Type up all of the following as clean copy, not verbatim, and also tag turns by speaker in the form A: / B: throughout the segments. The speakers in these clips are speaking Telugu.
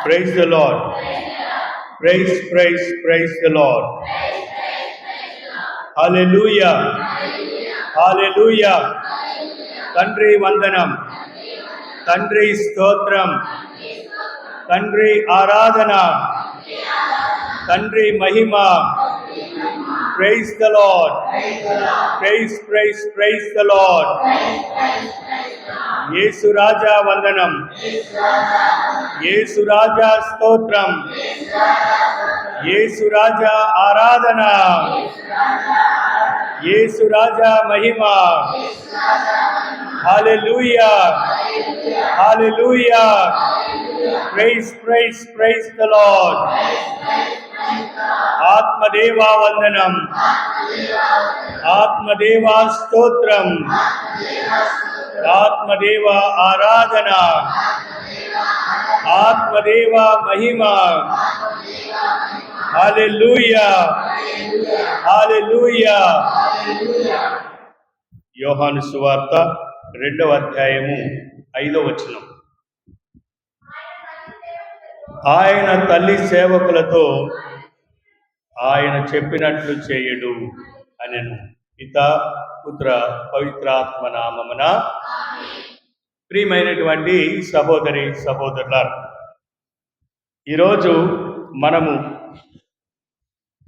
A: Praise the Lord. Praise the Lord. Hallelujah. Hallelujah. Tandri Vandanam. Tandri Stotram. Tandri Aradhana. Tandri Mahima. Praise the Lord. Praise the Lord. Yesu Raja Vandanam. Yesu Raja Stotram. Yesu Raja Aradhana. Yesu Raja Mahima. Hallelujah. Hallelujah. Praise the Lord. Atmadeva Vandanam. Atmadeva Stotram. Atmadeva Aradhana. Atmadeva Mahima. Hallelujah. Hallelujah. యోహాను సువార్త 2వ అధ్యాయము 5వ వచనం. ఆయన తల్లి సేవకులతో ఆయన చెప్పినట్లు చేయుడు అనెను. పితా పుత్ర పవిత్రాత్మ నామమున. ప్రియమైనటువంటి సహోదరి సహోదరులారా, ఈరోజు మనము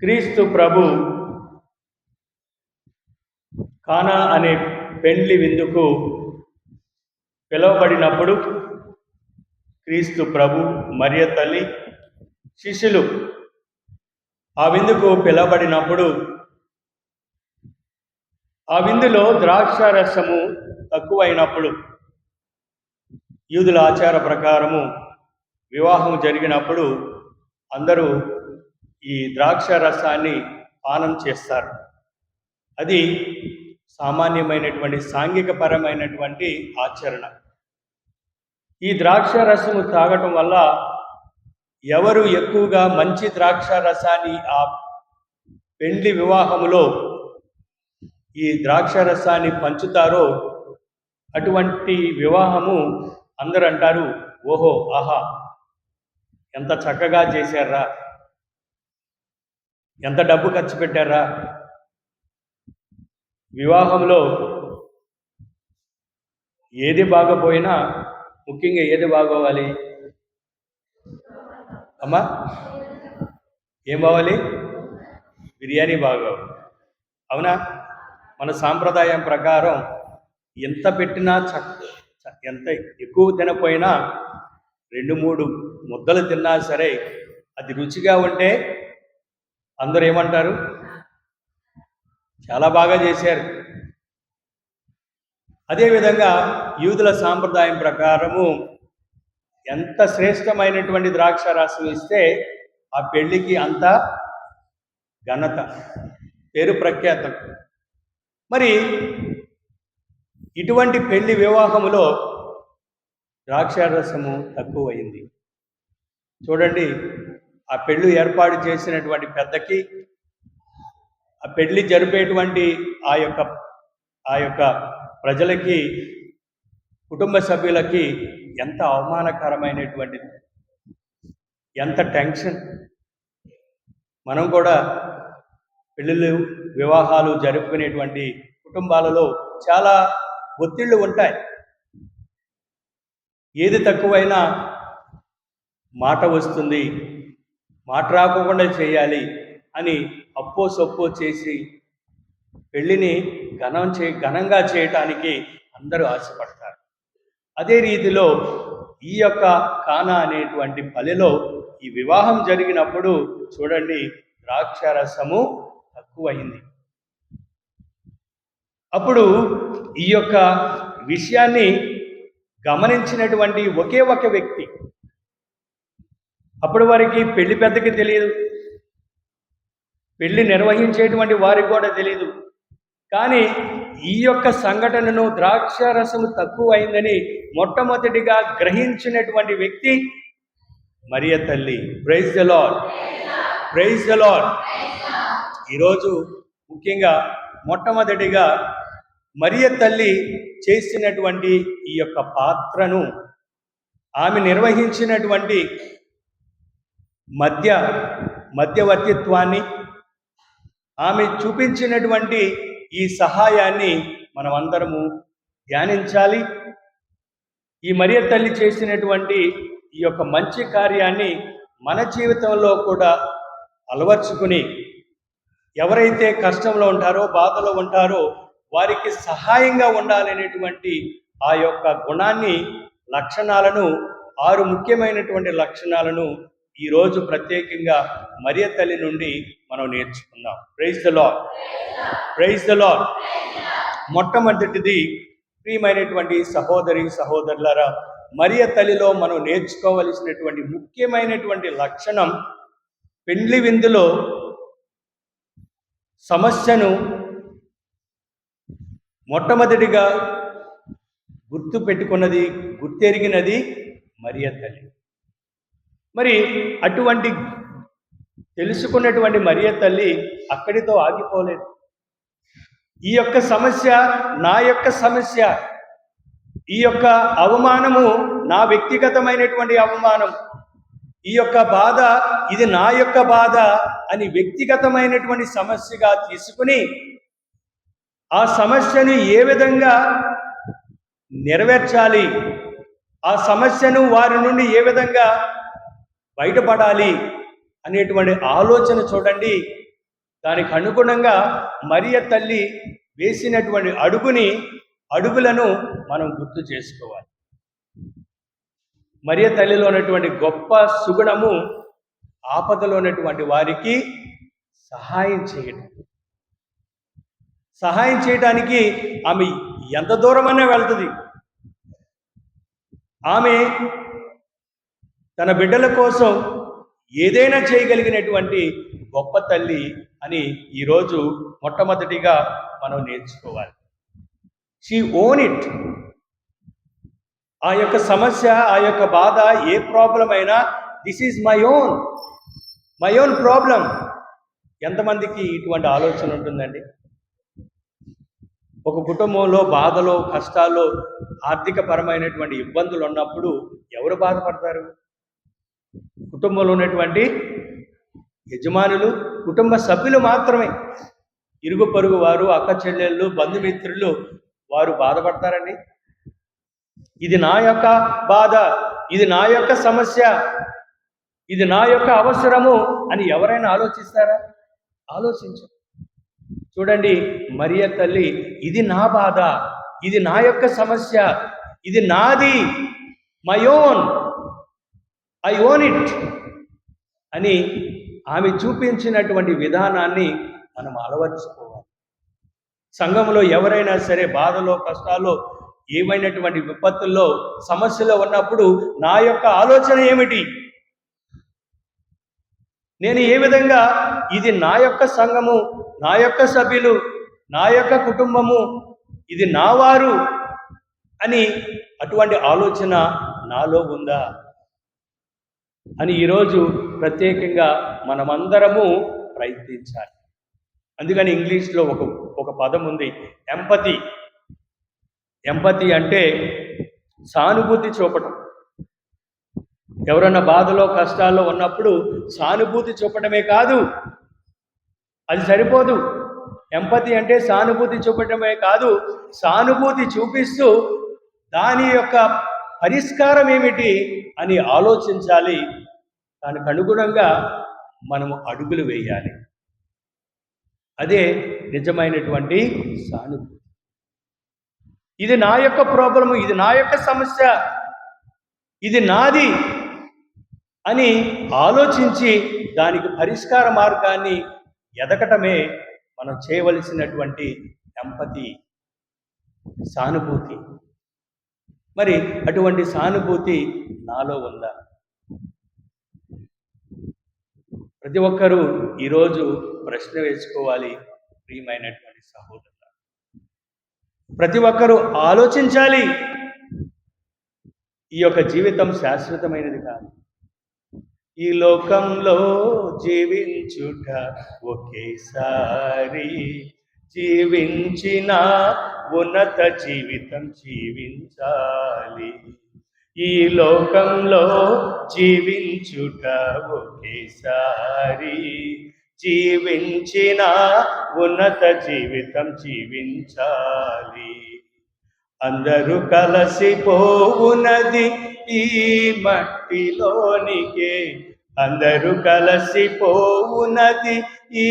A: క్రీస్తు ప్రభు కానా అనే పెండ్లి విందుకు పిలువబడినప్పుడు క్రీస్తు ప్రభు, మరియ తల్లి, శిష్యులు ఆ విందుకు పిలువబడినప్పుడు ఆ విందులో ద్రాక్షారసము తక్కువైనప్పుడు, యూదుల ఆచార ప్రకారము వివాహం జరిగినప్పుడు అందరూ ఈ ద్రాక్షారసాన్ని పానం చేస్తారు. అది సామాన్యమైనటువంటి సాంఘికపరమైనటువంటి ఆచరణ. ఈ ద్రాక్షారసము తాగటం వల్ల ఎవరు ఎక్కువగా మంచి ద్రాక్షారసాన్ని ఆ పెండ్లి వివాహములో ఈ ద్రాక్షారసాన్ని పంచుతారో అటువంటి వివాహము అందరూ అంటారు, ఓహో ఆహా, ఎంత చక్కగా చేశారా, ఎంత డబ్బు ఖర్చు పెట్టారా. వివాహంలో ఏది బాగపోయినా ముఖ్యంగా ఏది బాగోవాలి అమ్మా? ఏం బావాలి? బిర్యానీ బాగోవాలి, అవునా? మన సాంప్రదాయం ప్రకారం ఎంత పెట్టినా ఎంత ఎక్కువ తినపోయినా 2-3 ముద్దలు తిన్నా సరే అది రుచిగా ఉంటే అందరూ ఏమంటారు? చాలా బాగా చేశారు. అదేవిధంగా యూదుల సాంప్రదాయం ప్రకారము ఎంత శ్రేష్టమైనటువంటి ద్రాక్షారసం ఇస్తే ఆ పెళ్లికి అంత ఘనత, పేరు ప్రఖ్యాతం. మరి ఇటువంటి పెళ్లి వివాహములో ద్రాక్షారసము తక్కువైంది. చూడండి, ఆ పెళ్లి ఏర్పాటు చేసినటువంటి పెద్దకి, ఆ పెళ్లి జరిపేటువంటి ఆ యొక్క ప్రజలకి, కుటుంబ సభ్యులకి ఎంత అవమానకరమైనటువంటిది, ఎంత టెన్షన్. మనం కూడా పెళ్ళిళ్ళు వివాహాలు జరుపుకునేటువంటి కుటుంబాలలో చాలా ఒత్తిళ్ళు ఉంటాయి. ఏది తక్కువైనా మాట వస్తుంది, మాట రాకుండా చేయాలి అని అప్పో సొప్పో చేసి పెళ్ళిని ఘనంగా చేయటానికి అందరూ ఆశపడతారు. అదే రీతిలో ఈ యొక్క కానా అనేటువంటి పల్లెలో ఈ వివాహం జరిగినప్పుడు చూడండి, ద్రాక్షారసము తక్కువైంది. అప్పుడు ఈ యొక్క విషయాన్ని గమనించినటువంటి ఒకే ఒక వ్యక్తి, అప్పటి వరకు పెళ్లి పెద్దకి తెలియదు, పెళ్లి నిర్వహించేటువంటి వారికి కూడా తెలియదు. కానీ ఈ యొక్క సంఘటనను ద్రాక్షారసము తక్కువైందని మొట్టమొదటిగా గ్రహించినటువంటి వ్యక్తి మరియ తల్లి. Praise the Lord. Praise the Lord. ఈరోజు ముఖ్యంగా మొట్టమొదటిగా మరియ తల్లి చేసినటువంటి ఈ యొక్క పాత్రను, ఆమె నిర్వహించినటువంటి మధ్య మధ్యవర్తిత్వాన్ని, ఆమె చూపించినటువంటి ఈ సహాయాన్ని మనం అందరము ధ్యానించాలి. ఈ మరియ తల్లి చేసినటువంటి ఈ యొక్క మంచి కార్యాన్ని మన జీవితంలో కూడా అలవర్చుకుని, ఎవరైతే కష్టంలో ఉంటారో, బాధలో ఉంటారో వారికి సహాయంగా ఉండాలనేటువంటి ఆ యొక్క గుణాన్ని, లక్షణాలను, 6 ముఖ్యమైనటువంటి లక్షణాలను ఈరోజు ప్రత్యేకంగా మరియ తల్లి నుండి మనం నేర్చుకుందాం. Praise the Lord, praise the Lord. మొట్టమొదటిది, ప్రియమైనటువంటి సహోదరి సహోదరులారా, మరియ తల్లిలో మనం నేర్చుకోవలసినటువంటి ముఖ్యమైనటువంటి లక్షణం, పెండ్లి విందులో సమస్యను మొట్టమొదటిగా గుర్తు పెట్టుకున్నది, గుర్తెరిగినది మరియ తల్లి. మరి అటువంటి తెలుసుకున్నటువంటి మరియ తల్లి అక్కడితో ఆగిపోలేదు. ఈ యొక్క సమస్య నా యొక్క సమస్య, ఈ యొక్క అవమానము నా వ్యక్తిగతమైనటువంటి అవమానం, ఈ యొక్క బాధ ఇది నా యొక్క బాధ అని వ్యక్తిగతమైనటువంటి సమస్యగా తీసుకుని, ఆ సమస్యను ఏ విధంగా నెరవేర్చాలి, ఆ సమస్యను వారి నుండి ఏ విధంగా బయటపడాలి అనేటువంటి ఆలోచన చూడండి. దానికి అనుగుణంగా మరియ తల్లి వేసినటువంటి అడుగులను మనం గుర్తు చేసుకోవాలి. మరియ తల్లిలో ఉన్నటువంటి గొప్ప సుగుణము, ఆపదలో ఉన్నటువంటి వారికి సహాయం చేయడానికి ఆమె ఎంత దూరమన్నా వెళ్తుంది. ఆమె తన బిడ్డల కోసం ఏదైనా చేయగలిగినటువంటి గొప్ప తల్లి అని ఈరోజు మొట్టమొదటిగా మనం నేర్చుకోవాలి. She own it. ఆ యొక్క సమస్య, ఆ యొక్క బాధ, ఏ ప్రాబ్లం అయినా this is my own problem. ఎంతమందికి ఇటువంటి ఆలోచన ఉంటుందండి? ఒక కుటుంబంలో బాధలో, కష్టాల్లో, ఆర్థిక పరమైనటువంటి ఇబ్బందులు ఉన్నప్పుడు ఎవరు బాధపడతారు? కుటుంబంలో ఉన్నటువంటి యజమానులు, కుటుంబ సభ్యులు మాత్రమే. ఇరుగు పొరుగు వారు, అక్క చెల్లెళ్ళు, బంధుమిత్రులు వారు బాధపడతారండి? ఇది నా యొక్క బాధ, ఇది నా యొక్క సమస్య, ఇది నా యొక్క అవసరము అని ఎవరైనా ఆలోచిస్తారా? ఆలోచించు. చూడండి, మరియ తల్లి ఇది నా బాధ, ఇది నా యొక్క సమస్య, ఇది నాది, my own, I own it అని ఆమె చూపించినటువంటి విధానాన్ని మనం అలవర్చుకోవాలి. సంఘంలో ఎవరైనా సరే బాధలో, కష్టాల్లో, ఏమైనటువంటి విపత్తుల్లో, సమస్యలో ఉన్నప్పుడు నా యొక్క ఆలోచన ఏమిటి? నేను ఏ విధంగా ఇది నా యొక్క సంఘము, నా యొక్క సభ్యులు, నా యొక్క కుటుంబము, ఇది నా వారు అని అటువంటి ఆలోచన నాలో ఉందా అని ఈరోజు ప్రత్యేకంగా మనమందరము ప్రయత్నించాలి. అందుకని ఇంగ్లీష్లో ఒక పదం ఉంది, ఎంపతి. ఎంపతి అంటే సానుభూతి చూపటం. ఎవరన్నా బాధలో, కష్టాల్లో ఉన్నప్పుడు సానుభూతి చూపటమే కాదు, అది సరిపోదు. ఎంపతి అంటే సానుభూతి చూపటమే కాదు, సానుభూతి చూపిస్తూ దాని యొక్క పరిష్కారం ఏమిటి అని ఆలోచించాలి. దానికి అనుగుణంగా మనము అడుగులు వేయాలి. అదే నిజమైనటువంటి సానుభూతి. ఇది నా యొక్క ప్రాబ్లము, ఇది నా యొక్క సమస్య, ఇది నాది అని ఆలోచించి దానికి పరిష్కార మార్గాన్ని ఎదగటమే మనం చేయవలసినటువంటి ఎంపతి, సానుభూతి. మరి అటువంటి సానుభూతి నాలో ఉందా? ప్రతి ఒక్కరూ ఈరోజు ప్రశ్న వేసుకోవాలి. ప్రియమైనటువంటి సహోదరులు, ప్రతి ఒక్కరూ ఆలోచించాలి. ఈ యొక్క జీవితం శాశ్వతమైనది కాదు. ఈ లోకంలో జీవించుట ఒకేసారి, జీవించిన ఉన్నత జీవితం జీవించాలి. ఈ లోకంలో జీవించుట ఒకేసారి, జీవించిన ఉన్నత జీవితం జీవించాలి. అందరూ కలిసిపోవునది ఈ మట్టిలోనికే, అందరూ కలిసిపోవునది ఈ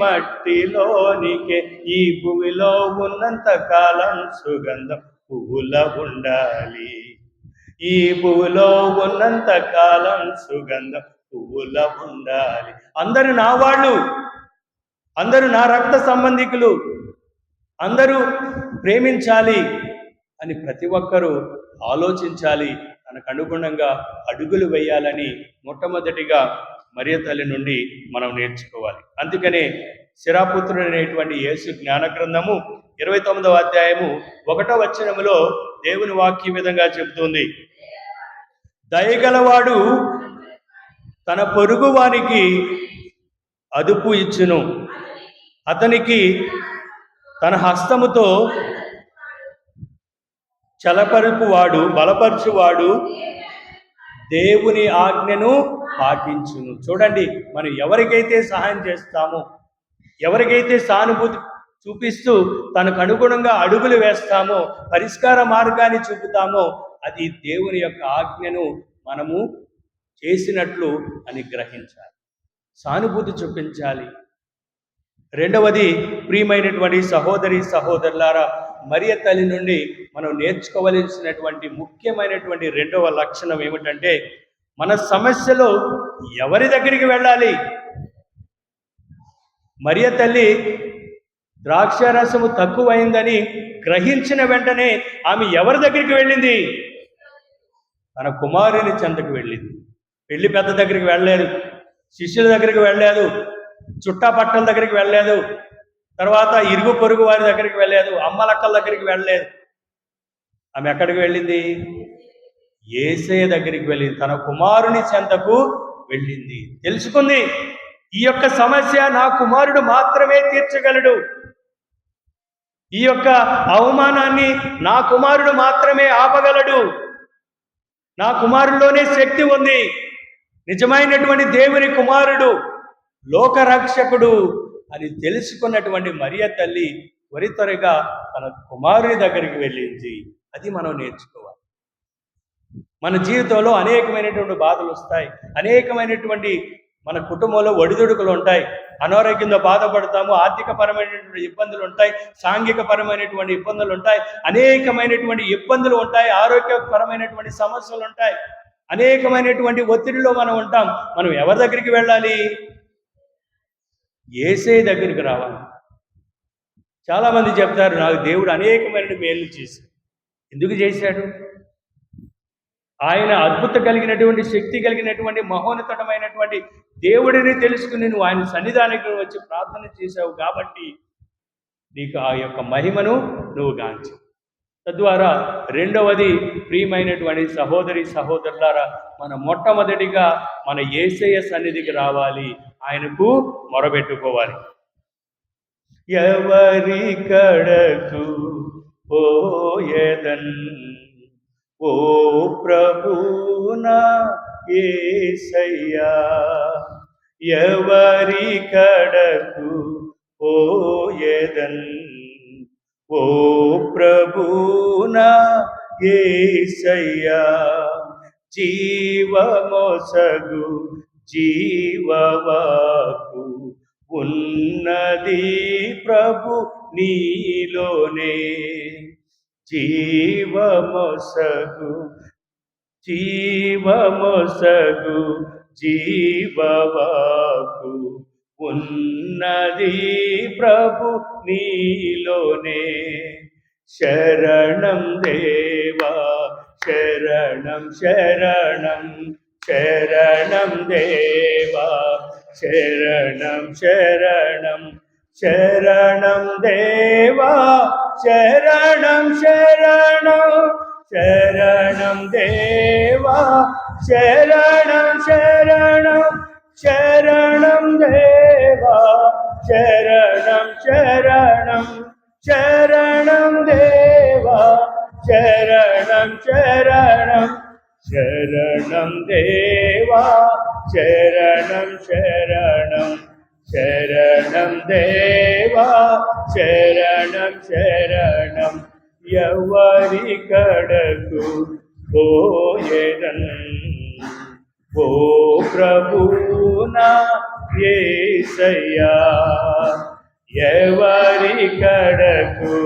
A: మట్టిలోనికే. ఈ భూమిలో ఉన్నంత కాలం సుగంధం పువ్వుల ఉండాలి, ఈ భూమిలో ఉన్నంత కాలం సుగంధం పువ్వుల ఉండాలి. అందరూ నా వాళ్ళు, అందరూ నా రక్త సంబంధికులు, అందరూ ప్రేమించాలి అని ప్రతి ఒక్కరూ ఆలోచించాలి. తనకు అనుగుణంగా అడుగులు వేయాలని మొట్టమొదటిగా మరియ తల్లి నుండి మనం నేర్చుకోవాలి. అందుకనే శిరాపుత్రుడు అనేటువంటి యేసు జ్ఞాన గ్రంథము 29వ అధ్యాయము 1వ వచనములో దేవుని వాక్యం విధంగా చెబుతుంది, దయగలవాడు తన పొరుగు వానికి అదుపు ఇచ్చును, అతనికి తన హస్తముతో బలపరుచువాడు దేవుని ఆజ్ఞను పాటించును. చూడండి, మనం ఎవరికైతే సహాయం చేస్తామో, ఎవరికైతే సానుభూతి చూపిస్తూ తనకు అనుగుణంగా అడుగులు వేస్తామో, పరిష్కార మార్గాన్ని చూపుతామో, అది దేవుని యొక్క ఆజ్ఞను మనము చేసినట్లు అని గ్రహించాలి, సానుభూతి చూపించాలి. రెండవది, ప్రియమైనటువంటి సహోదరి సహోదరులారా, మరియ తల్లి నుండి మనం నేర్చుకోవలసినటువంటి ముఖ్యమైనటువంటి రెండవ లక్షణం ఏమిటంటే, మన సమస్యలో ఎవరి దగ్గరికి వెళ్ళాలి? మరియ తల్లి ద్రాక్షారసము తక్కువైందని గ్రహించిన వెంటనే ఆమె ఎవరి దగ్గరికి వెళ్ళింది? తన కుమారుని చెంతకు వెళ్ళింది. పెళ్లి పెద్ద దగ్గరికి వెళ్ళలేదు, శిష్యుల దగ్గరికి వెళ్ళలేదు, చుట్టాపట్టల దగ్గరికి వెళ్ళలేదు, తర్వాత ఇరుగు పొరుగు వారి దగ్గరికి వెళ్ళలేదు, అమ్మలక్కల దగ్గరికి వెళ్ళలేదు. ఆమె ఎక్కడికి వెళ్ళింది? యేసయ్య దగ్గరికి వెళ్ళింది, తన కుమారుని చెంతకు వెళ్ళింది. తెలుసుకుంది, ఈ యొక్క సమస్య నా కుమారుడు మాత్రమే తీర్చగలడు, ఈ యొక్క అవమానాన్ని నా కుమారుడు మాత్రమే ఆపగలడు, నా కుమారుడిలోనే శక్తి ఉంది, నిజమైనటువంటి దేవుని కుమారుడు, లోకరక్షకుడు అని తెలుసుకున్నటువంటి మరియ తల్లి త్వరిగా తన కుమారుని దగ్గరికి వెళ్ళింది. అది మనం నేర్చుకోవాలి. మన జీవితంలో అనేకమైనటువంటి బాధలు వస్తాయి, అనేకమైనటువంటి మన కుటుంబంలో ఒడిదుడుకులు ఉంటాయి, అనారోగ్యంతో బాధపడతాము, ఆర్థికపరమైనటువంటి ఇబ్బందులు ఉంటాయి, సాంఘికపరమైనటువంటి ఇబ్బందులు ఉంటాయి, అనేకమైనటువంటి ఇబ్బందులు ఉంటాయి, ఆరోగ్యపరమైనటువంటి సమస్యలు ఉంటాయి, అనేకమైనటువంటి ఒత్తిడిలో మనం ఉంటాం. మనం ఎవరి దగ్గరికి వెళ్ళాలి? యేసయ్య దగ్గరికి రావాలి. చాలామంది చెప్తారు, నాకు దేవుడు అనేకమైన మేలు చేశాడు. ఎందుకు చేశాడు? ఆయన అద్భుత కలిగినటువంటి, శక్తి కలిగినటువంటి, మహోన్నతమైనటువంటి దేవుడిని తెలుసుకుని నువ్వు ఆయన సన్నిధానికి వచ్చి ప్రార్థన చేశావు కాబట్టి నీకు ఆ యొక్క మహిమను నువ్వు గాంచావు. తద్వారా రెండవది, ప్రియమైనటువంటి సహోదరి సహోదరులారా, మన మొట్టమొదటిగా మన యేసయ్య సన్నిధికి రావాలి, ఆయనకు మొరబెట్టుకోవాలి. ఎవరి కడకు పోయేదన్ ఓ ప్రభునా యేసయ్యా, ఎవరి కడకు పోయేదన్ ఓ ప్రభునా యేసయ్యా, జీవమొసగు జీవవాకు ఉన్నది ప్రభు నీలోనే, జీవమొసగు జీవవాకు ఉన్నది ప్రభు నీలోనే. శరణం దేవా శరణం శరణం, శరణం దేవా శరణం శరణం, శరణం దేవా శరణం శరణం, శరణం దేవా శరణం శరణం, శరణం దేవా శరణం శరణం, శరణం దేవా శరణం శరణం, శరణం దేవా శరణం శరణం శరణం దేవా శరణం శరణం ఎవరి కడకు పోయేదన్ ఓ ప్రభునా యేసయ్యా ఎవరి కడకు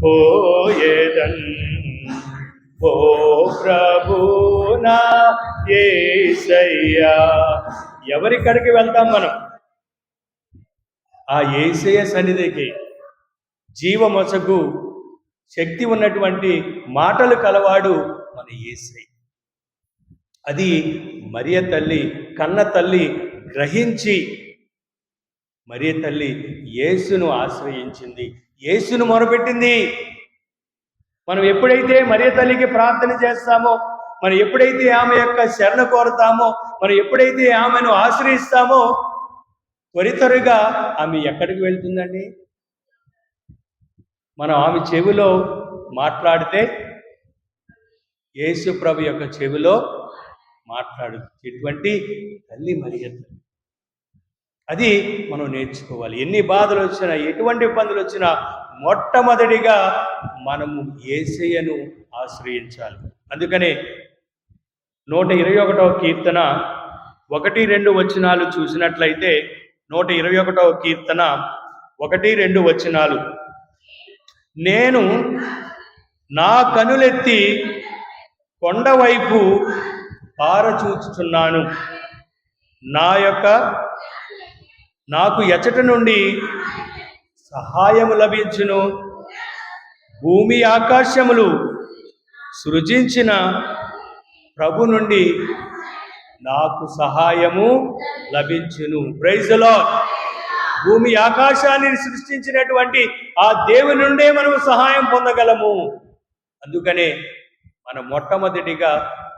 A: పోయేదన్ ఓ ప్రభునా యేసయ్యా. ఎవరి కడికి వెళ్తాం మనం? ఆ యేసయ్య సన్నిధికి. జీవమొసగు శక్తి ఉన్నటువంటి మాటలు కలవాడు మన యేసయ్య. అది మరియ తల్లి కన్న తల్లి గ్రహించి మరియ తల్లి యేసును ఆశ్రయించింది, యేసును మొరపెట్టింది. మనం ఎప్పుడైతే మరియ తల్లికి ప్రార్థన చేస్తామో, మనం ఎప్పుడైతే ఆమె యొక్క శరణ కోరుతామో, మనం ఎప్పుడైతే ఆమెను ఆశ్రయిస్తామో, త్వరితరుగా ఆమె ఎక్కడికి వెళ్తుందండి? మనం ఆమె చెవిలో మాట్లాడితే యేసు ప్రభు యొక్క చెవిలో మాట్లాడుతున్నటువంటి తల్లి మరియ తల్లి. అది మనం నేర్చుకోవాలి. ఎన్ని బాధలు వచ్చినా, ఎటువంటి ఇబ్బందులు వచ్చినా మొట్టమొదటిగా మనము యేసయ్యను ఆశ్రయించాలి. అందుకనే 121వ కీర్తన 1-2 వచనాలు చూసినట్లయితే 121వ కీర్తన 1-2 వచనాలు. నేను నా కనులెత్తి కొండవైపు పారచూచుచున్నాను, నాకు ఎచ్చట నుండి సహాయము లభించును. భూమి ఆకాశములు సృజించిన ప్రభు నుండి నాకు సహాయము లభించును. Praise the Lord. భూమి ఆకాశాన్ని సృష్టించినటువంటి ఆ దేవుని నుండే మనము సహాయం పొందగలము. అందుకనే మనం మొట్టమొదటిగా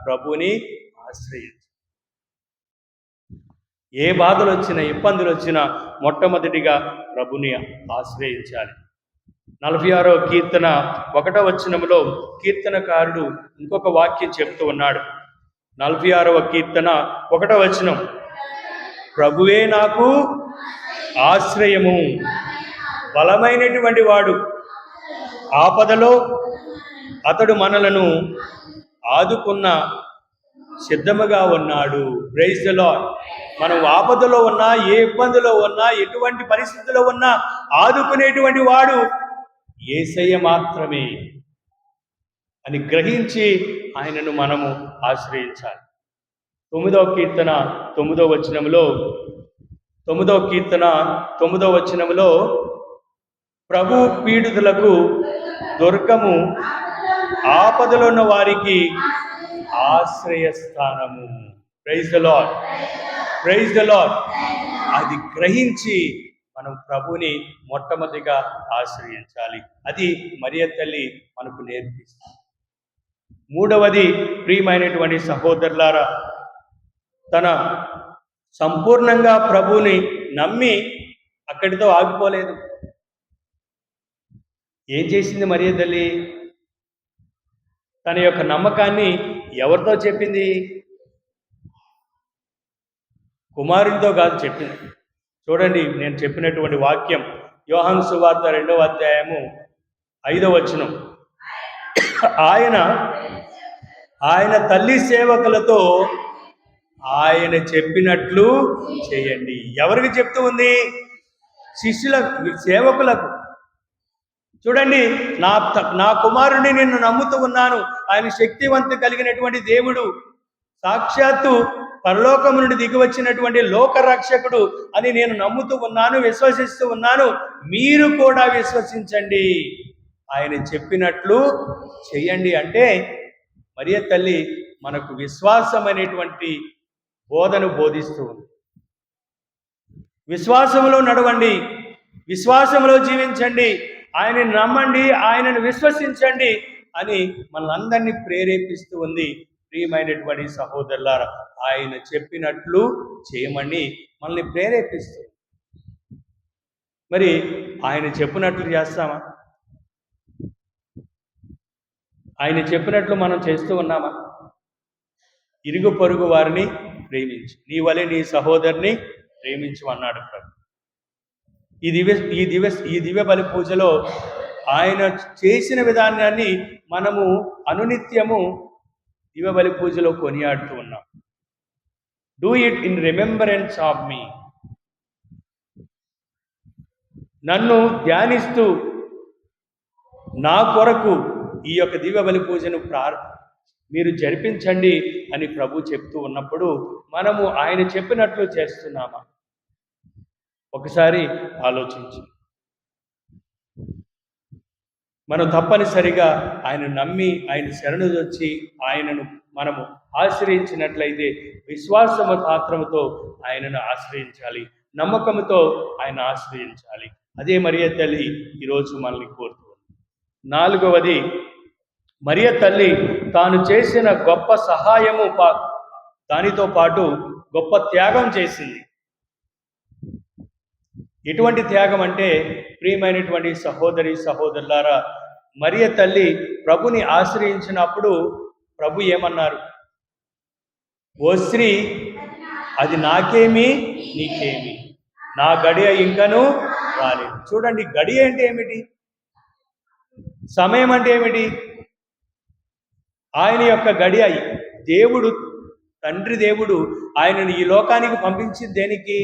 A: ప్రభుని ఆశ్రయించాలి. ఏ బాధలు వచ్చినా, ఇబ్బందులు వచ్చినా మొట్టమొదటిగా ప్రభుని ఆశ్రయించాలి. 46వ కీర్తన 1వ వచనంలో కీర్తనకారుడు ఇంకొక వాక్యం చెప్తూ ఉన్నాడు. 46వ కీర్తన 1వ వచనం, ప్రభువే నాకు ఆశ్రయము, బలమైనటువంటి వాడు, ఆపదలో అతడు మనలను ఆదుకున్న సిద్ధముగా ఉన్నాడు. Praise the Lord. మనం ఆపదలో ఉన్నా, ఏ ఇబ్బందిలో ఉన్నా, ఎటువంటి పరిస్థితిలో ఉన్నా ఆదుకునేటువంటి వాడు యేసయ్య మాత్రమే అని గ్రహించి ఆయనను మనము ఆశ్రయించాలి. 9వ కీర్తన 9వ వచనంలో 9వ కీర్తన 9వ వచనంలో ప్రభు పీడితులకు దుర్గము, ఆపదలో ఉన్న వారికి ఆశ్రయస్థానము. Praise the Lord. Praise the Lord. అది గ్రహించి మనం ప్రభుని మొట్టమొదటిగా ఆశ్రయించాలి. అది మరియ తల్లి మనకు నేర్పిస్తుంది. మూడవది, ప్రియమైనటువంటి సహోదరులారా, తన సంపూర్ణంగా ప్రభుని నమ్మి అక్కడితో ఆగిపోలేదు. ఏం చేసింది మరియ తల్లి? తన యొక్క నమ్మకాన్ని ఎవరితో చెప్పింది? కుమారునితో కాదు చెప్పింది. చూడండి, నేను చెప్పినటువంటి వాక్యం యోహాను సువార్త 2వ అధ్యాయము 5వ వచనం. ఆయన తల్లి సేవకులతో ఆయన చెప్పినట్లు చేయండి. ఎవరికి చెప్తూ ఉంది? శిష్యుల సేవకులకు. చూడండి, నా కుమారుడిని నిన్ను నమ్ముతూ ఉన్నాను, ఆయన శక్తివంతం కలిగినటువంటి దేవుడు, సాక్షాత్తు పరలోకము నుండి దిగి వచ్చినటువంటి లోకరక్షకుడు అని నేను నమ్ముతూ ఉన్నాను, విశ్వసిస్తూ ఉన్నాను. మీరు కూడా విశ్వసించండి, ఆయన చెప్పినట్లు చెయ్యండి. అంటే మరియ తల్లి మనకు విశ్వాసం అనేటువంటి బోధను బోధిస్తూ ఉంది. విశ్వాసంలో నడవండి, విశ్వాసంలో జీవించండి, ఆయనని నమ్మండి, ఆయనను విశ్వసించండి అని మనందరినీ ప్రేరేపిస్తూ ఉంది. ప్రియమైనటువంటి సహోదరులారా, ఆయన చెప్పినట్లు చేయమని మనల్ని ప్రేరేపిస్తూ. మరి ఆయన చెప్పినట్లు చేస్తామా? ఆయన చెప్పినట్లు మనం చేస్తూ ఉన్నామా? ఇరుగు పొరుగు వారిని ప్రేమించు, నీ వలె నీ సహోదరుని ప్రేమించు అన్నాడు ప్రభు. ఈ దివ్య బలి పూజలో ఆయన చేసిన విధానాన్ని మనము అనునిత్యము దివ్య బలి పూజలో కొనియాడుతూ ఉన్నాం. Do it in remembrance of me. నన్ను ధ్యానిస్తూ నా కొరకు ఈ యొక్క దివ్య బలి పూజను మీరు జరిపించండి అని ప్రభు చెప్తూ ఉన్నప్పుడు మనము ఆయన చెప్పినట్లు చేస్తున్నామా? ఒకసారి ఆలోచించు. మనం తప్పనిసరిగా ఆయన నమ్మి ఆయన శరణు వచ్చి ఆయనను మనము ఆశ్రయించినట్లయితే విశ్వాసము మాత్రముతో ఆయనను ఆశ్రయించాలి, నమ్మకంతో ఆయన ఆశ్రయించాలి. అదే మరియ తల్లి ఈరోజు మనల్ని కోరుతుంది. 4వది, మరియ తల్లి తాను చేసిన గొప్ప సహాయము దానితో పాటు గొప్ప త్యాగం చేసింది. ఎటువంటి త్యాగం అంటే, ప్రియమైనటువంటి సహోదరి సహోదరులారా, మరియ తల్లి ప్రభుని ఆశ్రయించినప్పుడు ప్రభు ఏమన్నారు? ఓ స్త్రీ, అది నాకేమి నీకేమి, నా గడియ ఇంకను రాలేదు. చూడండి, గడియ అంటే ఏమిటి? సమయం అంటే ఏమిటి? ఆయన యొక్క గడియ, దేవుడు తండ్రి దేవుడు ఆయనను ఈ లోకానికి పంపించింది దేనికి?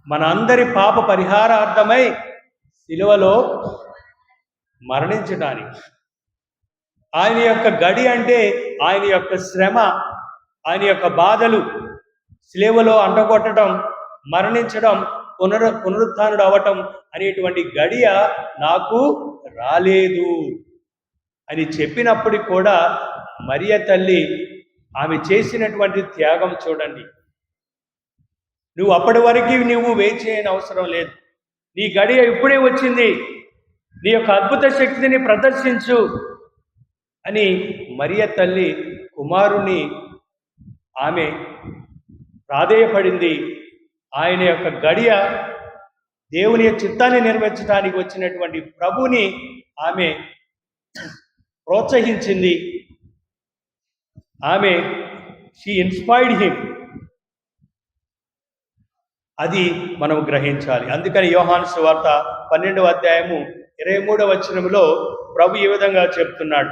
A: మన అందరి పాప పరిహారార్థమై శిలువలో మరణించడానికి. ఆయన యొక్క గడి అంటే ఆయన యొక్క శ్రమ, ఆయన యొక్క బాధలు, శిలువలో అంటగొట్టడం, మరణించడం, పునరుత్థానుడు అవ్వటం అనేటువంటి గడియ నాకు రాలేదు అని చెప్పినప్పటికి కూడా మరియ తల్లి ఆమె చేసినటువంటి త్యాగం చూడండి. నువ్వు అప్పటి వరకు నువ్వు వేచి చేయని అవసరం లేదు, నీ గడియ ఇప్పుడే వచ్చింది, నీ యొక్క అద్భుత శక్తిని ప్రదర్శించు అని మరియ తల్లి కుమారుని ఆమె ప్రాధేయపడింది. ఆయన యొక్క గడియ, దేవుని చిత్తాన్ని నెరవేర్చడానికి వచ్చినటువంటి ప్రభుని ఆమె ప్రోత్సహించింది. ఆమె షీ ఇన్స్పైర్డ్ హిమ్. అది మనం గ్రహించాలి. అందుకని యోహాను సువార్త 12వ అధ్యాయము 23వ వచనంలో ప్రభు ఈ విధంగా చెప్తున్నాడు.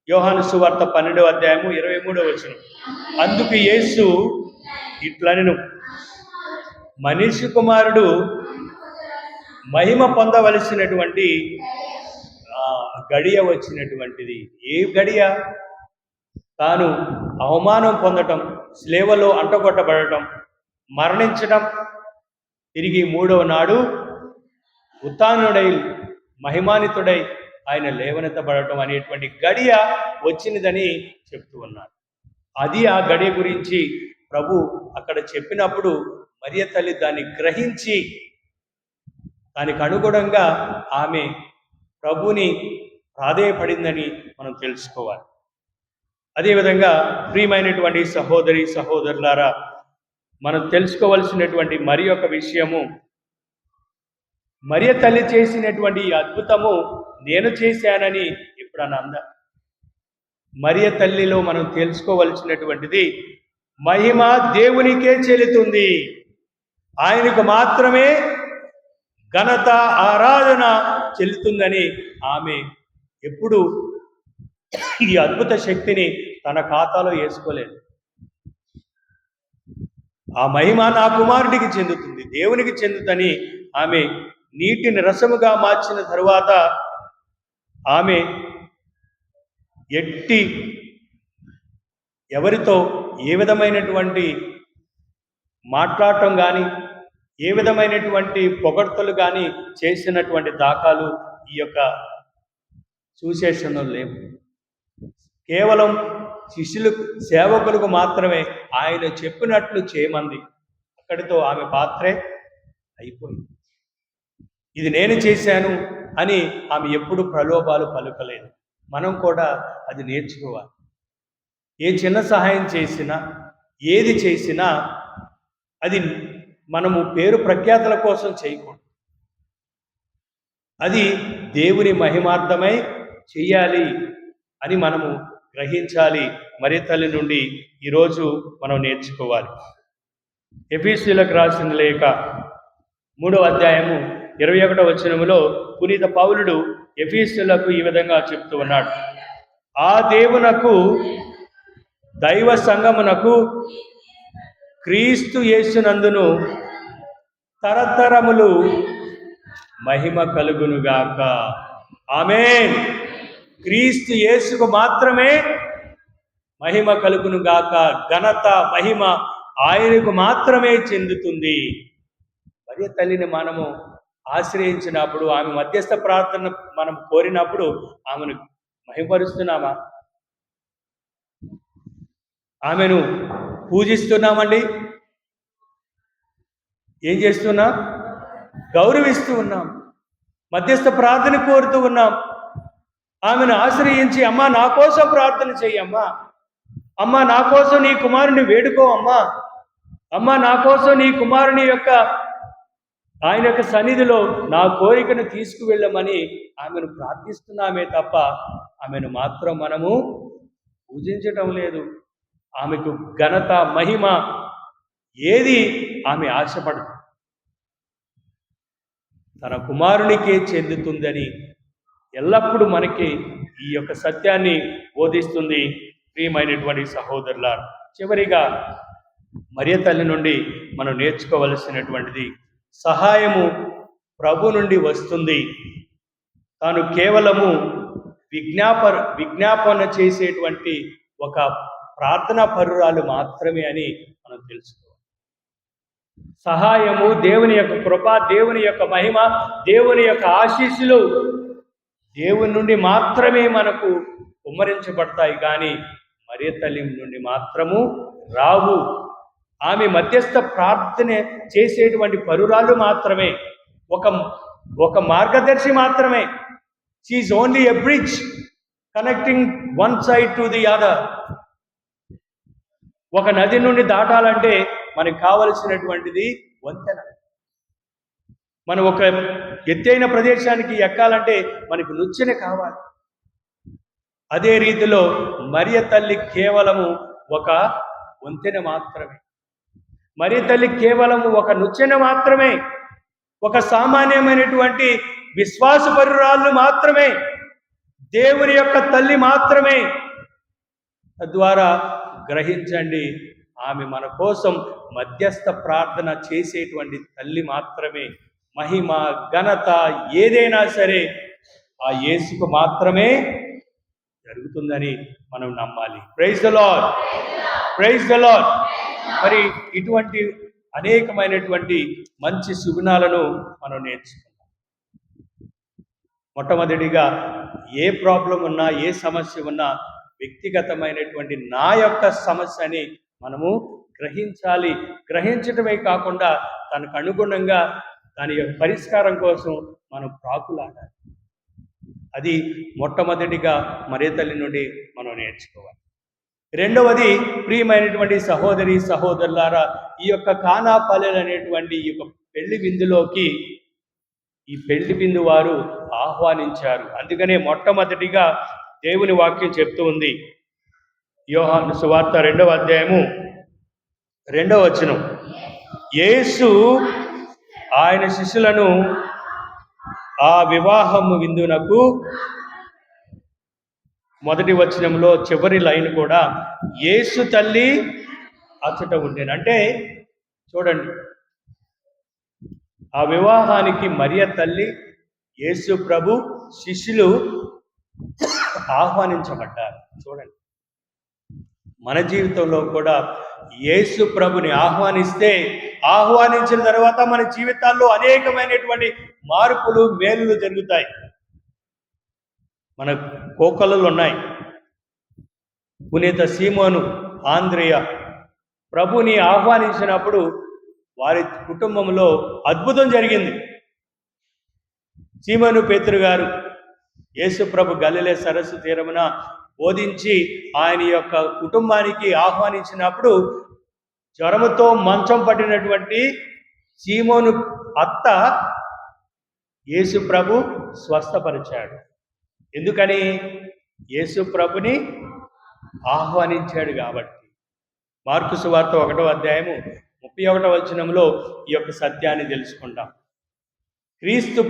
A: యోహాను సువార్త 12వ అధ్యాయము 23వ వచనం, అందుకు యేసు ఇట్లనెను, మనిషి కుమారుడు మహిమ పొందవలసినటువంటి గడియ వచ్చినటువంటిది. ఏ గడియ? తాను అవమానం పొందటం, శిలువలో అంటగొట్టబడటం, మరణించడం, తిరిగి 3వ నాడు ఉత్థానుడై మహిమానితుడై ఆయన లేవనెత్తబడటం అనేటువంటి గడియ వచ్చినదని చెప్తూ ఉన్నారు. అది ఆ గడియ గురించి ప్రభు అక్కడ చెప్పినప్పుడు మరియ తల్లి దాన్ని గ్రహించి దానికి అనుగుణంగా ఆమె ప్రభుని ప్రాధేయపడిందని మనం తెలుసుకోవాలి. అదేవిధంగా ప్రియమైనటువంటి సహోదరి సహోదరులారా, మనం తెలుసుకోవలసినటువంటి మరి ఒక విషయము, మరియ తల్లి చేసినటువంటి ఈ అద్భుతము నేను చేశానని ఇప్పుడు అంద. మరియ తల్లిలో మనం తెలుసుకోవలసినటువంటిది, మహిమ దేవునికే చెల్లుతుంది, ఆయనకు మాత్రమే ఘనత ఆరాధన చెల్లుతుందని ఆమె ఎప్పుడు ఈ అద్భుత శక్తిని తన ఖాతాలో వేసుకోలేదు. ఆ మహిమ నా కుమారుడికి చెందుతుంది, దేవునికి చెందుతని ఆమె నీటిని రసముగా మార్చిన తరువాత ఆమె ఎవరితో ఏ విధమైనటువంటి మాట్లాడటం కానీ, ఏ విధమైనటువంటి పొగడ్తలు కానీ చేసినటువంటి దాఖలు ఈ యొక్క సువిశేషంలో లేవు. కేవలం శిష్యులకు, సేవకులకు మాత్రమే ఆయన చెప్పినట్లు చేయమంది. అక్కడితో ఆమె పాత్రే అయిపోయింది. ఇది నేను చేశాను అని ఆమె ఎప్పుడు ప్రలోభాలు పలుకలేదు. మనం కూడా అది నేర్చుకోవాలి. ఏ చిన్న సహాయం చేసినా, ఏది చేసినా అది మనము పేరు ప్రఖ్యాతల కోసం చేయకూడదు. అది దేవుని మహిమార్థమై చెయ్యాలి అని మనము గ్రహించాలి. మరియ తల్లి నుండి ఈరోజు మనం నేర్చుకోవాలి. ఎఫెసీయులకు రాసిన లేఖ 3వ అధ్యాయము 21వ వచనములో పునీత పౌలుడు ఎఫెసీయులకు ఈ విధంగా చెప్తూ ఉన్నాడు. ఆ దేవునకు దైవ సంగమునకు క్రీస్తు యేసునందును తరతరములు మహిమ కలుగునుగాక. ఆమేన్. క్రీస్తు యేసుకు మాత్రమే మహిమ కలుగునుగాక. ఘనత మహిమ ఆయనకు మాత్రమే చెందుతుంది. మరియ తల్లిని మనము ఆశ్రయించినప్పుడు, ఆమె మధ్యస్థ ప్రార్థన మనం కోరినప్పుడు ఆమెను మహిమపరుస్తున్నామా? ఆమెను పూజిస్తున్నామండి? ఏం చేస్తున్నా? గౌరవిస్తూ ఉన్నాం. మధ్యస్థ ప్రార్థన కోరుతూ ఉన్నాం. ఆమెను ఆశ్రయించి, అమ్మా నా కోసం ప్రార్థన చెయ్యమ్మా, అమ్మా నా కోసం నీ కుమారుని వేడుకో అమ్మా, అమ్మా నా కోసం నీ కుమారుని యొక్క ఆయన యొక్క సన్నిధిలో నా కోరికను తీసుకువెళ్ళమని ఆమెను ప్రార్థిస్తున్నామే తప్ప ఆమెను మాత్రం మనము పూజించటం లేదు. ఆమెకు ఘనత మహిమ ఏది ఆమె ఆశపడదు, తన కుమారునికే చెందుతుందని ఎల్లప్పుడూ మనకి ఈ యొక్క సత్యాన్ని బోధిస్తుంది. ప్రియమైనటువంటి సహోదరులారా, చివరిగా మరియ తల్లి నుండి మనం నేర్చుకోవలసినటువంటిది, సహాయము ప్రభు నుండి వస్తుంది. తాను కేవలము విజ్ఞాపన చేసేటువంటి ఒక ప్రార్థనా పరురాలు మాత్రమే అని మనం తెలుసుకోవాలి. సహాయము, దేవుని యొక్క కృప, దేవుని యొక్క మహిమ, దేవుని యొక్క ఆశీస్సులు దేవుని నుండి మాత్రమే మనకు కుమ్మరించబడతాయి, కానీ మరియ తల్లి నుండి మాత్రము రావు. ఆమె మధ్యస్థ ప్రార్థన చేసేటువంటి పరురాలు మాత్రమే, ఒక మార్గదర్శి మాత్రమే. She is only a bridge connecting one side to the other. ఒక నది నుండి దాటాలంటే మనకు కావలసినటువంటిది వంతెన. మనం ఒక ఎత్తైన ప్రదేశానికి ఎక్కాలంటే మనకు నిచ్చెన కావాలి. అదే రీతిలో మరియ తల్లి కేవలము ఒక వంతెన మాత్రమే. మరియ తల్లి కేవలము ఒక నిచ్చెన మాత్రమే, ఒక సామాన్యమైనటువంటి విశ్వాసపరురాలు మాత్రమే, దేవుని యొక్క తల్లి మాత్రమే. తద్వారా గ్రహించండి, ఆమె మన కోసం మధ్యస్థ ప్రార్థన చేసేటువంటి తల్లి మాత్రమే. మహిమ ఘనత ఏదైనా సరే ఆ యేసుకు మాత్రమే జరుగుతుందని మనం నమ్మాలి. Praise the Lord, praise the Lord. మరి ఇటువంటి అనేకమైనటువంటి మంచి సుగుణాలను మనం నేర్చుకుందాం. మొట్టమొదటిగా ఏ ప్రాబ్లం ఉన్నా, ఏ సమస్య ఉన్నా వ్యక్తిగతమైనటువంటి నా యొక్క సమస్యని మనము గ్రహించాలి. గ్రహించటమే కాకుండా తనకు అనుగుణంగా దాని యొక్క పరిష్కారం కోసం మనం ప్రాకులాడాలి. అది మొట్టమొదటిగా మరియ తల్లి నుండి మనం నేర్చుకోవాలి. రెండవది, ప్రియమైనటువంటి సహోదరి సహోదరులారా, ఈ యొక్క కానా పల్లెలు అనేటువంటి ఈ యొక్క పెళ్లి విందులోకి ఈ పెళ్లి విందు వారు ఆహ్వానించారు. అందుకనే మొట్టమొదటిగా దేవుని వాక్యం చెప్తూ ఉంది. యోహాను సువార్త 2వ అధ్యాయము 2వ వచనం, యేసు ఆయన శిష్యులను ఆ వివాహము విందునకు, మొదటి వచనంలో చివరి లైన్ కూడా యేసు తల్లి అచ్చట ఉండేను. అంటే చూడండి, ఆ వివాహానికి మరియ తల్లి, యేసు ప్రభు, శిష్యులు ఆహ్వానించబడ్డారు. చూడండి, మన జీవితంలో కూడా యేసు ప్రభుని ఆహ్వానించిన తర్వాత మన జీవితాల్లో అనేకమైనటువంటి మార్పులు, మేలులు జరుగుతాయి. మన కోకొల్లలు ఉన్నాయి. పునీత సీమోను, ఆంద్రేయ ప్రభుని ఆహ్వానించినప్పుడు వారి కుటుంబంలో అద్భుతం జరిగింది. సీమోను పేతురు గారు యేసు ప్రభు గలిలే సరస్సు తీరమున బోధించి ఆయన యొక్క కుటుంబానికి ఆహ్వానించినప్పుడు జ్వరముతో మంచం పట్టినటువంటి సీమోను అత్త యేసు ప్రభు స్వస్థపరిచాడు. ఎందుకని? యేసు ప్రభుని ఆహ్వానించాడు కాబట్టి. మార్కు సువార్త 1వ అధ్యాయము 31వ వచనంలో ఈ యొక్క సత్యాన్ని తెలుసుకుంటాం. క్రీస్తు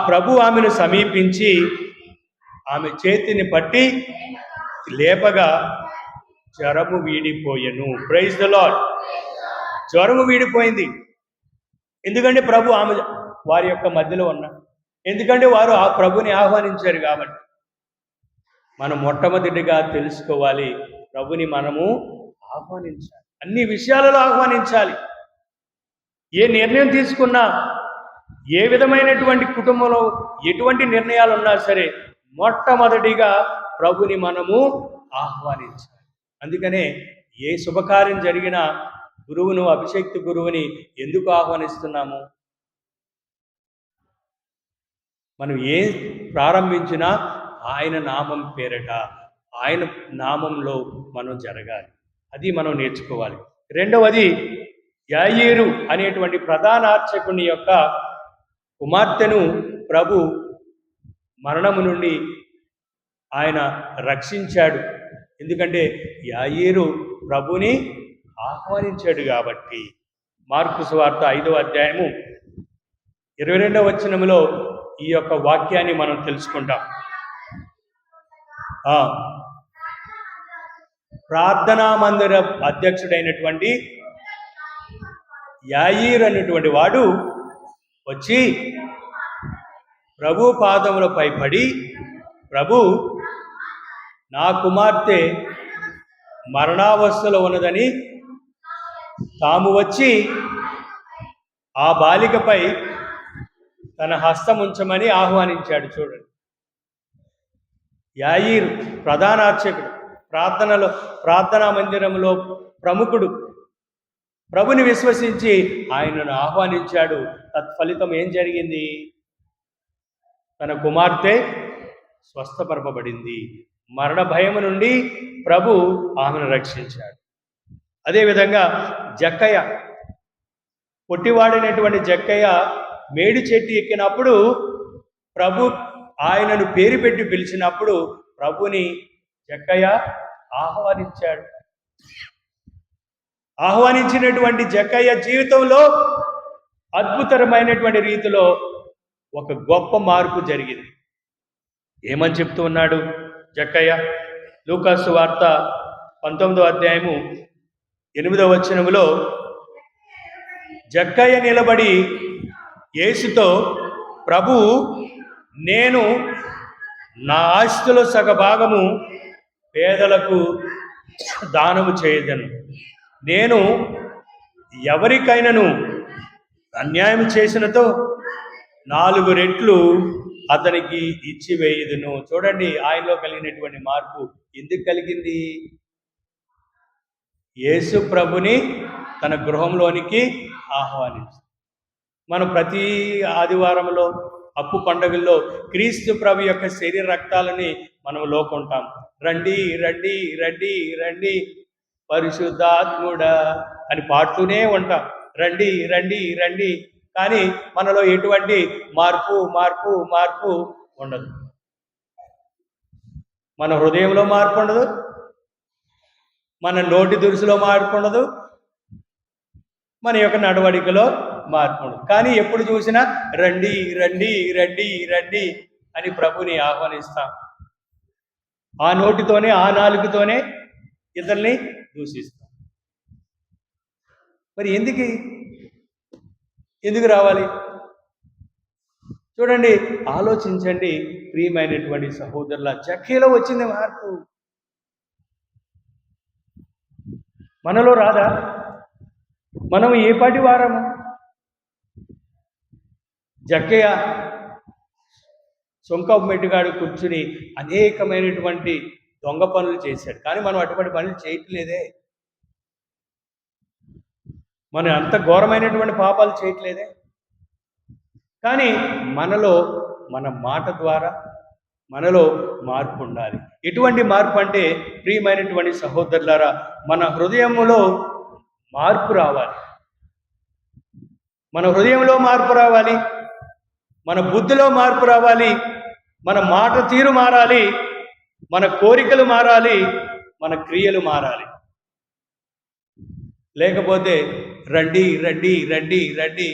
A: ప్రభు ఆమెను సమీపించి ఆమె చేతిని పట్టి లేపగా జ్వరము వీడిపోయెను. Praise the lord. జ్వరము వీడిపోయింది. ఎందుకంటే ప్రభు ఆమె వారి యొక్క మధ్యలో ఉన్నాడు. ఎందుకంటే వారు ఆ ప్రభుని ఆహ్వానించారు కాబట్టి. మనం మొట్టమొదటిగా తెలుసుకోవాలి, ప్రభుని మనము ఆహ్వానించాలి. అన్ని విషయాలలో ఆహ్వానించాలి. ఏ నిర్ణయం తీసుకున్నా, ఏ విధమైనటువంటి కుటుంబంలో ఎటువంటి నిర్ణయాలు ఉన్నా సరే మొట్టమొదటిగా ప్రభుని మనము ఆహ్వానించాలి. అందుకనే ఏ శుభకార్యం జరిగినా గురువును, అభిషేక్త గురువుని ఎందుకు ఆహ్వానిస్తున్నాము? మనం ఏం ప్రారంభించినా ఆయన నామం పేరట, ఆయన నామంలో మనం జరగాలి. అది మనం నేర్చుకోవాలి. రెండవది, యాయీరు అనేటువంటి ప్రధాన అర్చకుని యొక్క కుమార్తెను ప్రభు మరణము నుండి ఆయన రక్షించాడు. ఎందుకంటే యాయీరు ప్రభుని ఆహ్వానించాడు కాబట్టి. మార్కు సువార్త 5వ అధ్యాయము 22వ వచనములో ఈ యొక్క వాక్యాన్ని మనం తెలుసుకుంటాం. ప్రార్థనా మందిర అధ్యక్షుడైనటువంటి యాయీర్ అనేటువంటి వాడు వచ్చి ప్రభు పాదములపై పడి, ప్రభు, నా కుమార్తె మరణావస్థలో ఉన్నదని తాము వచ్చి ఆ బాలికపై తన హస్తం ఉంచమని ఆహ్వానించాడు. చూడండి, యాయీర్ ప్రధాన అర్చకుడు, ప్రార్థనా మందిరంలో ప్రముఖుడు, ప్రభుని విశ్వసించి ఆయనను ఆహ్వానించాడు. తత్ఫలితం ఏం జరిగింది? తన కుమార్తె స్వస్థపరపబడింది. మరణ భయము నుండి ప్రభు ఆమెను రక్షించాడు. అదేవిధంగా జక్కయ్య, పొట్టివాడైనటువంటి జక్కయ్య మేడి చెట్టు ఎక్కినప్పుడు ప్రభు ఆయనను పేరు పెట్టి పిలిచినప్పుడు ప్రభుని జక్కయ్య ఆహ్వానించాడు. ఆహ్వానించినటువంటి జక్కయ్య జీవితంలో అద్భుతమైనటువంటి రీతిలో ఒక గొప్ప మార్పు జరిగింది. ఏమని చెప్తూ ఉన్నాడు జక్కయ్య? లూకాసు వార్త 19వ అధ్యాయము 8వ వచనములో జక్కయ్య నిలబడి యేసుతో, ప్రభు, నేను నా ఆస్తిలో సగభాగము పేదలకు దానము చేయదను. నేను ఎవరికైనాను అన్యాయం చేసినతో 4 రెట్లు అతనికి ఇచ్చివేయుదును. చూడండి, ఆయనలో కలిగినటువంటి మార్పు ఎందుకు కలిగింది? యేసు ప్రభుని తన గృహంలోనికి ఆహ్వానించారు. మనం ప్రతి ఆదివారంలో, అప్పు పండుగల్లో క్రీస్తు ప్రభు యొక్క శరీర రక్తాలని మనం లోకుంటాం. రండి రండి రండి రండి పరిశుద్ధాత్ముడా అని పాడుతూనే ఉంటాం. రండి రండి రండి. కానీ మనలో ఎటువంటి మార్పు ఉండదు. మన హృదయంలో మార్పు ఉండదు, మన నోటి దురుసులో మార్పు ఉండదు, మన యొక్క నడవడికలో మార్పు ఉండదు. కానీ ఎప్పుడు చూసినా రండి రండి రండి రండి అని ప్రభుని ఆహ్వానిస్తాం. ఆ నోటితోనే, ఆ నాలుగుతోనే ఇతరుల్ని దూషిస్తాం. మరి ఎందుకు రావాలి? చూడండి, ఆలోచించండి ప్రియమైనటువంటి సహోదరుల, జక్కయ్యలో వచ్చింది మార్పు. మనలో రాదా? మనం ఏ పాటి వారము? జక్కయ్య సొంకపు మెట్టుగాడు కూర్చుని అనేకమైనటువంటి దొంగ పనులు చేశాడు. కానీ మనం అటువంటి పనులు చేయట్లేదే. మనం అంత ఘోరమైనటువంటి పాపాలు చేయట్లేదే. కానీ మనలో, మన మాట ద్వారా మనలో మార్పు ఉండాలి. ఎటువంటి మార్పు అంటే, ప్రియమైనటువంటి సహోదరులారా, మన హృదయంలో మార్పు రావాలి. మన హృదయంలో మార్పు రావాలి, మన బుద్ధిలో మార్పు రావాలి, మన మాట తీరు మారాలి, మన కోరికలు మారాలి, మన క్రియలు మారాలి. లేకపోతే రండి రండి రండి రండి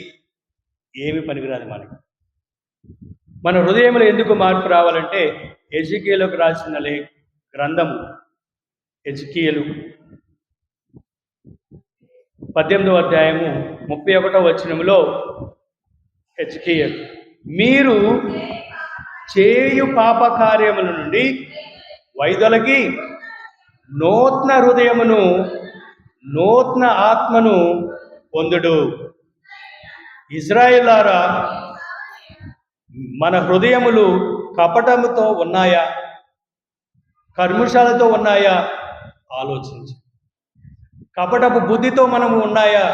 A: ఏమి పనికిరాదు మనకి. మన హృదయంలో ఎందుకు మార్పు రావాలంటే ఎజికియేలుకు రాసిన గ్రంథము ఎజికియేలు 18వ అధ్యాయము 31వ వచనములో ఎజికియేలు, మీరు చేయు పాప కార్యముల నుండి వైదొలగి నూతన హృదయమును నూతన ఆత్మను పొందుడు. ఇశ్రాయేలారా, మన హృదయములు కపటముతో ఉన్నాయా, కర్ముషాలతో ఉన్నాయా ఆలోచించు. కపటపు బుద్ధితో మనము ఉన్నాయా,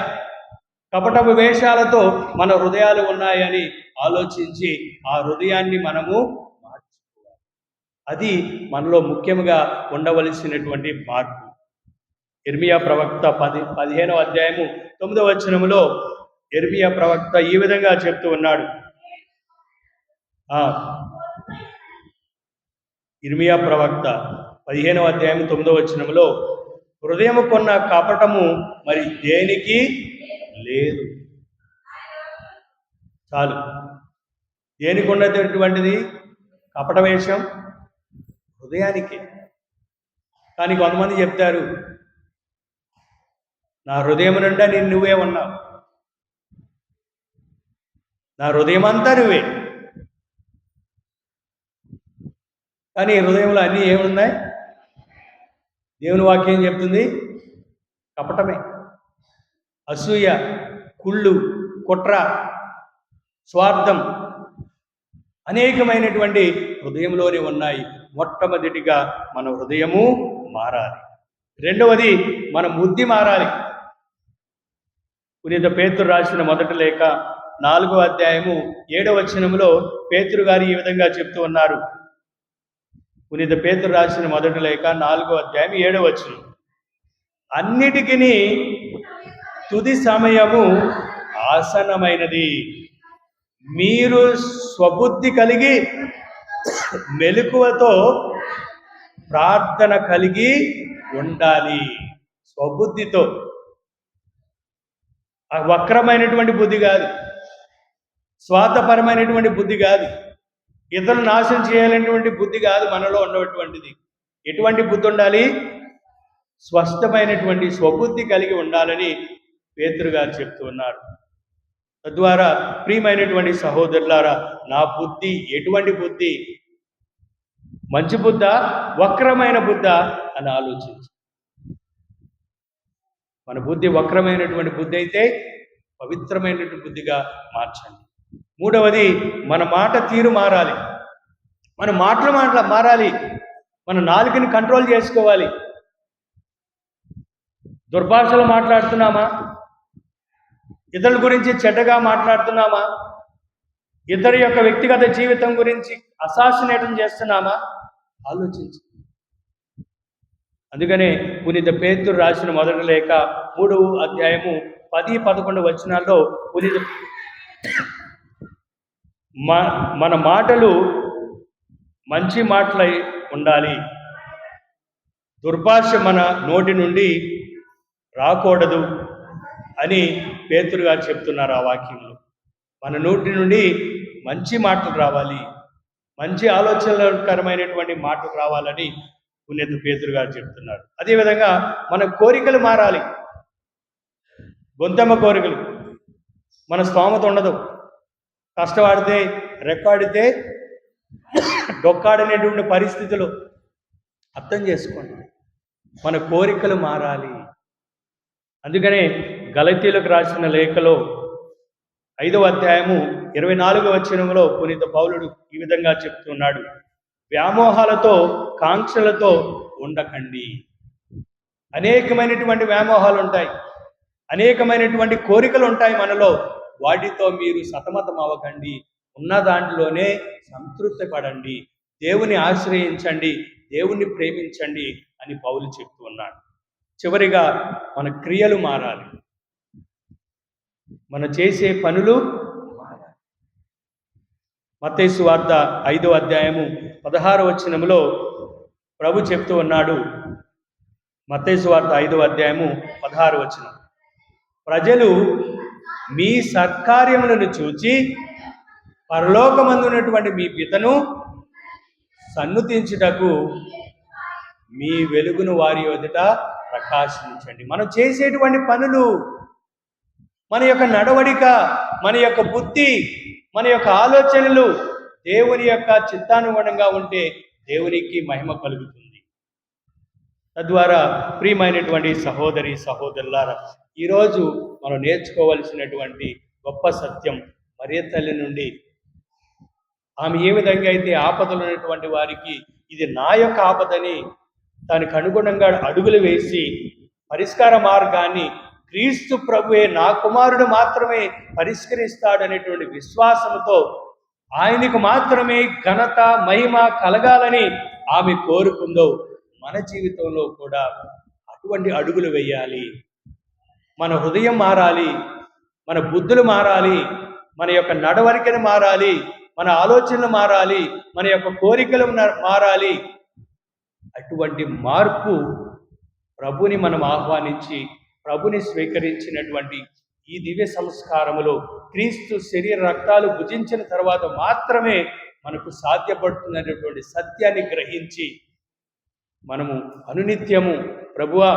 A: కపటపు వేషాలతో మన హృదయాలు ఉన్నాయని ఆలోచించి ఆ హృదయాన్ని మనము మార్చుకోవాలి. అది మనలో ముఖ్యంగా ఉండవలసినటువంటి మార్పు. ఇర్మియా ప్రవక్త 15వ అధ్యాయము 9వ వచనములో ఇర్మియా ప్రవక్త ఈ విధంగా చెప్తూ ఉన్నాడు. ఇర్మియా ప్రవక్త 15వ అధ్యాయం 9వ వచనములో, హృదయము కొన్న కపటము మరి దేనికి లేదు. చాలు. దేనికి ఉన్నటువంటిది కపట వేషం? హృదయానికి. కానీ కొంతమంది చెప్తారు, నా హృదయం నిండా నువ్వే ఉన్నావు, నా హృదయం అంతా నువ్వే. కానీ హృదయంలో అన్నీ ఏమున్నాయి? దేవుని వాక్యం చెప్తుంది కపటమే, అసూయ, కుళ్ళు, కుట్ర, స్వార్థం అనేకమైనటువంటి హృదయంలోనే ఉన్నాయి. మొట్టమొదటిగా మన హృదయము మారాలి. రెండవది మన బుద్ధి మారాలి. పునీత పేతురు రాసిన మొదటి లేఖ 4వ అధ్యాయము 7వ వచనములో పేతురు గారు ఈ విధంగా చెప్తూ ఉన్నారు. పునీత పేతురు రాసిన మొదటి లేఖ 4వ అధ్యాయం 7వ వచనం, అన్నిటికీ తుది సమయము ఆసన్నమైనది, మీరు స్వబుద్ధి కలిగి మెలకువతో ప్రార్థన కలిగి ఉండాలి. స్వబుద్ధితో, వక్రమైనటువంటి బుద్ధి కాదు, స్వార్థపరమైనటువంటి బుద్ధి కాదు, ఇతరులను నాశనం చేయాలనేటువంటి బుద్ధి కాదు మనలో ఉన్నటువంటిది. ఎటువంటి బుద్ధి ఉండాలి? స్పష్టమైనటువంటి స్వబుద్ధి కలిగి ఉండాలని పేతురు గారు చెప్తూ ఉన్నారు. తద్వారా ప్రియమైనటువంటి సహోదరులారా, నా బుద్ధి ఎటువంటి బుద్ధి? మంచి బుద్ధ, వక్రమైన బుద్ధ అని ఆలోచించు. మన బుద్ధి వక్రమైనటువంటి బుద్ధి అయితే పవిత్రమైనటువంటి బుద్ధిగా మార్చండి. మూడవది, మన మాట తీరు మారాలి. మన మాటలు మారాలి. మన నాలుకని కంట్రోల్ చేసుకోవాలి. దుర్భాషలు మాట్లాడుతున్నామా? ఇతరుల గురించి చెడ్డగా మాట్లాడుతున్నామా? ఇతరు యొక్క వ్యక్తిగత జీవితం గురించి అసాసినేటం చేస్తున్నామా? ఆలోచించు. అందుకనే పునీత పేతురు రాసిన మొదటి లేఖ 3వ అధ్యాయము 10-11 వచనాల్లో పునీత మన మాటలు మంచి మాటలై ఉండాలి, దుర్భాష మన నోటి నుండి రాకూడదు అని పేతురు గారు చెప్తున్నారు ఆ వాక్యంలో. మన నోటి నుండి మంచి మాటలు రావాలి, మంచి ఆలోచనకరమైనటువంటి మాటలు రావాలని పునీత పేతురు గారు చెప్తున్నారు. అదేవిధంగా మన కోరికలు మారాలి. గొంతెమ్మ కోరికలు, మన స్తోమత ఉండదు, కష్టపడితే రెక్కాడితే డొక్కాడనేటువంటి పరిస్థితులు. అర్థం చేసుకోండి, మన కోరికలు మారాలి. అందుకనే గలతీయులకు రాసిన లేఖలో 5వ అధ్యాయము 24వ వచనంలో పునీత పౌలుడు ఈ విధంగా చెప్తున్నాడు, వ్యామోహాలతో కాంక్షలతో ఉండకండి. అనేకమైనటువంటి వ్యామోహాలు ఉంటాయి, అనేకమైనటువంటి కోరికలు ఉంటాయి మనలో. వాటితో మీరు సతమతం అవ్వకండి, ఉన్న దాంట్లోనే సంతృప్తి పడండి, దేవుని ఆశ్రయించండి, దేవుణ్ణి ప్రేమించండి అని పౌలు చెప్తూ ఉన్నాడు. చివరిగా మన క్రియలు మారాలి, మనం చేసే పనులు మారాలి. మత్తయి సువార్త 5వ అధ్యాయము 16వ వచనములో ప్రభు చెప్తూ ఉన్నాడు, మత్తయి సువార్త 5వ అధ్యాయము 16వ వచనం. ప్రజలు మీ సత్కార్యములను చూచి పరలోకమందున్నటువంటి మీ పితను సన్నుతించుటకు మీ వెలుగును వారి ఎదుట ప్రకాశించండి. మనం చేసేటువంటి పనులు, మన యొక్క నడవడిక, మన యొక్క బుద్ధి, మన యొక్క ఆలోచనలు దేవుని యొక్క చిత్తానుగుణంగా ఉంటే దేవునికి మహిమ కలుగుతుంది. తద్వారా ప్రియమైనటువంటి సహోదరి సహోదరులారా, ఈరోజు మనం నేర్చుకోవలసినటువంటి గొప్ప సత్యం మరియ తల్లి నుండి, ఆమె ఏ విధంగా అయితే ఆపదలు ఉన్నటువంటి వారికి ఇది నా యొక్క ఆపదని దానికి అనుగుణంగా అడుగులు వేసి పరిష్కార మార్గాన్ని క్రీస్తు ప్రభువే, నా కుమారుడు మాత్రమే పరిష్కరిస్తాడనేటువంటి విశ్వాసంతో ఆయనకు మాత్రమే ఘనత మహిమ కలగాలని ఆమె కోరుకుందో, మన జీవితంలో కూడా అటువంటి అడుగులు వేయాలి. మన హృదయం మారాలి, మన బుద్ధులు మారాలి, మన యొక్క నడవడికను మారాలి, మన ఆలోచనలు మారాలి, మన యొక్క కోరికలు మారాలి. అటువంటి మార్పు ప్రభుని మనం ఆహ్వానించి ప్రభుని స్వీకరించినటువంటి ఈ దివ్య సంస్కారములో క్రీస్తు శరీర రక్తాలు భుజించిన తర్వాత మాత్రమే మనకు సాధ్యపడుతున్నటువంటి సత్యాన్ని గ్రహించి మనము అనునిత్యము ప్రభువా,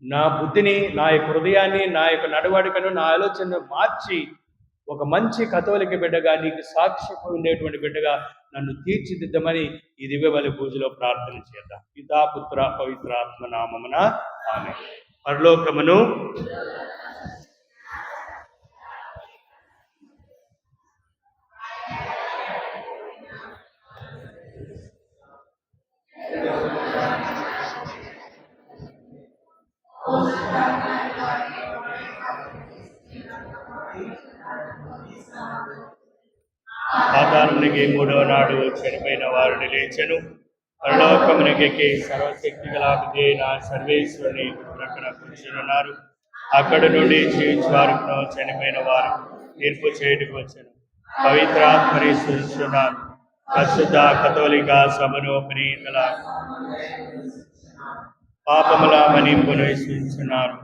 A: నా బుద్ధిని, నా యొక్క హృదయాన్ని, నా యొక్క నడవడికను, నా ఆలోచనను మార్చి ఒక మంచి కథోలిక బిడ్డగా, నీకు సాక్షిగా ఉండేటువంటి బిడ్డగా నన్ను తీర్చిదిద్దమని ఈ దివ్య బలి పూజలో ప్రార్థన చేద్దాం. పితా పుత్ర పవిత్ర ఆత్మ నామమున ఆమేన్. పరలోకమును పాతాళమునికి 3వ నాడు చనిపోయిన వారిని లేచెను. పరలోకమునికి సర్వశక్తి గల అయిన సర్వేశ్వరుని ప్రక్కన కూర్చున్నారు. అక్కడ నుండి జీవించే వారికి చనిపోయిన వారు తీర్పు చేయడానికి వచ్చాను. పవిత్రాత్మని సూచిస్తున్నారు. పరిశుద్ధ కథోలిక సభను ప్రీతల పాపముల మన్నింపును సూచిస్తున్నారు.